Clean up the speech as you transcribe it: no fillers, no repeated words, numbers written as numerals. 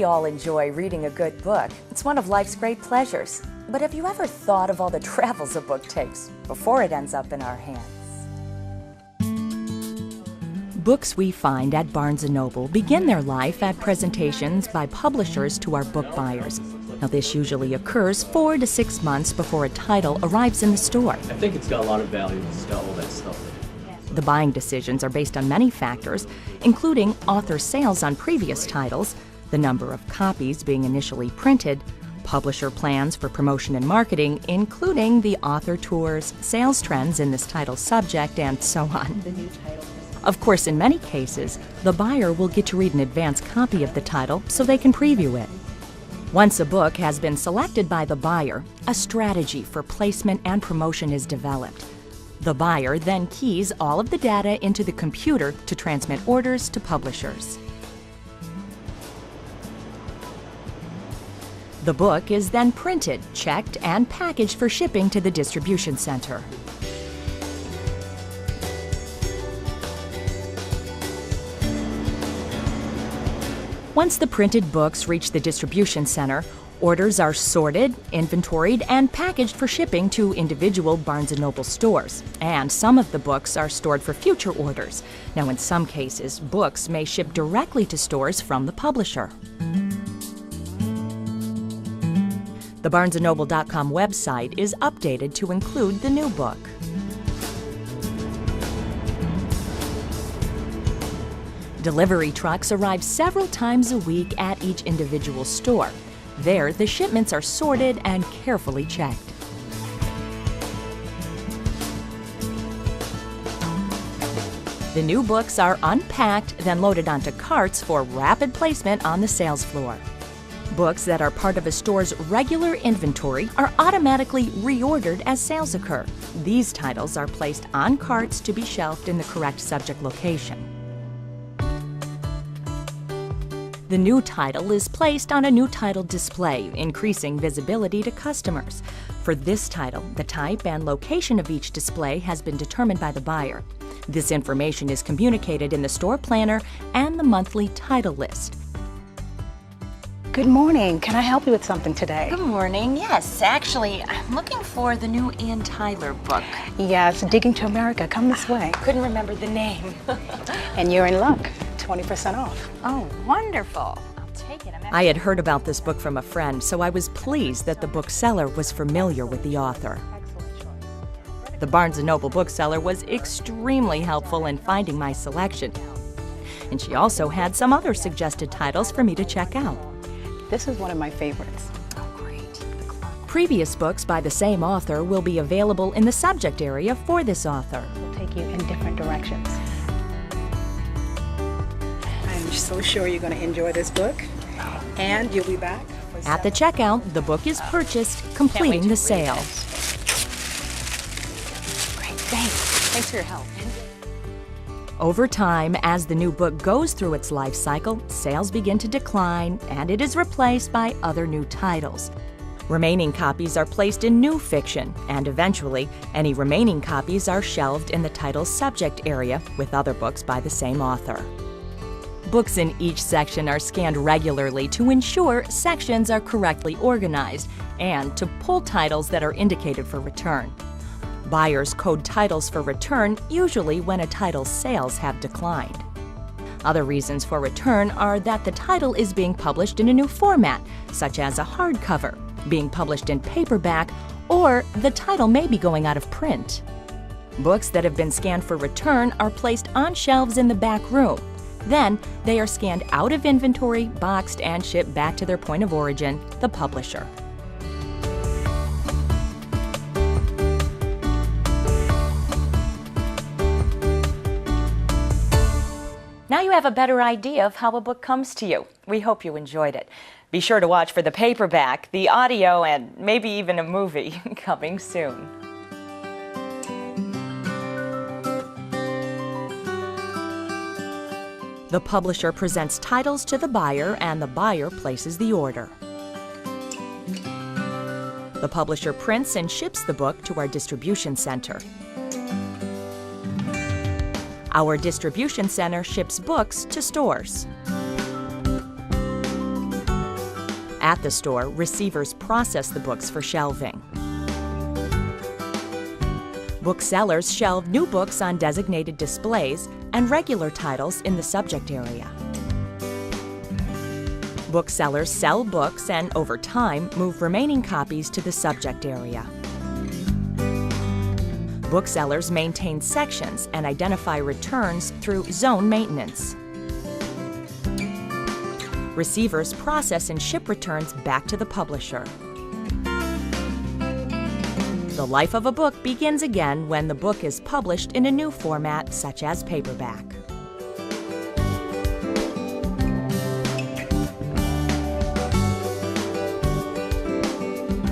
We all enjoy reading a good book. It's one of life's great pleasures. But have you ever thought of all the travels a book takes before it ends up in our hands? Books we find at Barnes & Noble begin their life at presentations by publishers to our book buyers. Now, this usually occurs 4 to 6 months before a title arrives in the store. I think it's got a lot of value. It's got all that stuff in it. The buying decisions are based on many factors, including author sales on previous titles, the number of copies being initially printed, publisher plans for promotion and marketing, including the author tours, sales trends in this title's subject, and so on. Of course, in many cases, the buyer will get to read an advance copy of the title so they can preview it. Once a book has been selected by the buyer, a strategy for placement and promotion is developed. The buyer then keys all of the data into the computer to transmit orders to publishers. The book is then printed, checked, and packaged for shipping to the distribution center. Once the printed books reach the distribution center, orders are sorted, inventoried, and packaged for shipping to individual Barnes & Noble stores. And some of the books are stored for future orders. Now, in some cases, books may ship directly to stores from the publisher. The BarnesandNoble.com website is updated to include the new book. Delivery trucks arrive several times a week at each individual store. There, the shipments are sorted and carefully checked. The new books are unpacked, then loaded onto carts for rapid placement on the sales floor. Books that are part of a store's regular inventory are automatically reordered as sales occur. These titles are placed on carts to be shelved in the correct subject location. The new title is placed on a new title display, increasing visibility to customers. For this title, the type and location of each display has been determined by the buyer. This information is communicated in the store planner and the monthly title list. Good morning. Can I help you with something today? Good morning. Yes, actually, I'm looking for the new Ann Tyler book. Yes, Digging to America. Come this way. Couldn't remember the name. And you're in luck. 20% off. Oh, wonderful. I'll take it. I had heard about this book from a friend, so I was pleased that the bookseller was familiar with the author. The Barnes & Noble bookseller was extremely helpful in finding my selection. And she also had some other suggested titles for me to check out. This is one of my favorites. Oh, great. Previous books by the same author will be available in the subject area for this author. We'll take you in different directions. I'm so sure you're going to enjoy this book, and you'll be back. At the checkout, the book is purchased, completing the sale. Great, thanks. Thanks for your help. Over time, as the new book goes through its life cycle, sales begin to decline, and it is replaced by other new titles. Remaining copies are placed in new fiction, and eventually, any remaining copies are shelved in the title's subject area with other books by the same author. Books in each section are scanned regularly to ensure sections are correctly organized and to pull titles that are indicated for return. Buyers code titles for return usually when a title's sales have declined. Other reasons for return are that the title is being published in a new format, such as a hardcover, being published in paperback, or the title may be going out of print. Books that have been scanned for return are placed on shelves in the back room. Then, they are scanned out of inventory, boxed, and shipped back to their point of origin, the publisher. Now you have a better idea of how a book comes to you. We hope you enjoyed it. Be sure to watch for the paperback, the audio, and maybe even a movie coming soon. The publisher presents titles to the buyer, and the buyer places the order. The publisher prints and ships the book to our distribution center. Our distribution center ships books to stores. At the store, receivers process the books for shelving. Booksellers shelve new books on designated displays and regular titles in the subject area. Booksellers sell books and, over time, move remaining copies to the subject area. Booksellers maintain sections and identify returns through zone maintenance. Receivers process and ship returns back to the publisher. The life of a book begins again when the book is published in a new format, such as paperback.